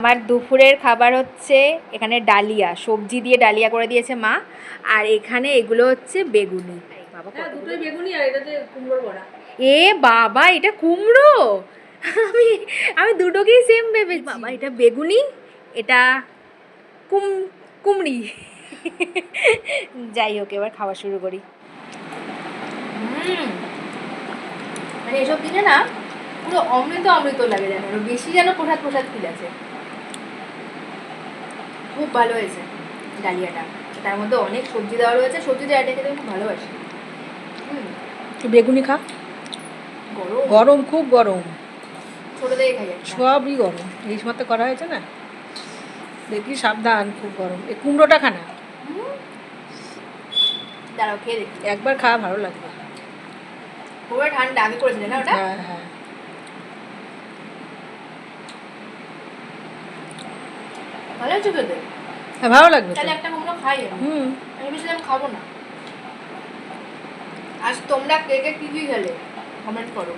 আমার দুপুরের খাবার হচ্ছে এখানে ডালিয়া, সবজি দিয়ে ডালিয়া করে দিয়েছে মা। আর এখানে এগুলো হচ্ছে বেগুনি। বাবা দুটোই বেগুনি আর এটা যে কুমড়োর বড়া। এ বাবা, এটা কুমড়ো! আমি আমি দুটোকেই সেম ভেবেছি। বাবা, এটা বেগুনি, এটা কুমড়ি। যাই হোক, এবার খাওয়া শুরু করি। মানে এসব দিনে না পুরো অমৃত অমৃত লাগে, যেন বেশি যেন প্রসাদ প্রসাদ ফিল আছে। খুব ভালো হয়েছে ডালিয়াটা, তার মধ্যে অনেক সবজি দেওয়া রয়েছে। সবজি ডালিয়া খেতে খুব ভালোবাসি। বেগুনি খা, গরম গরম খুব গরম, ছোটো থেকে খাই সবই গরম। এই সময় তো করা হয়েছে না, দেখি সাবধান, খুব গরম। এই কুমড়োটা খানা, দাঁড়াও খেয়ে দেখি। একবার খাওয়া ভালো লাগবে। পুরো ঠান্ডা আগে করেছিলে না ওটা? হ্যাঁ হ্যাঁ, ভালো হচ্ছে খেতে। হ্যাঁ ভালো লাগবে। তাহলে একটা কুমড়ো খাই আমি। আমি বেশি আমি খাবো না। আজ তোমরা কে কে কি কি খেলে কমেন্ট করো।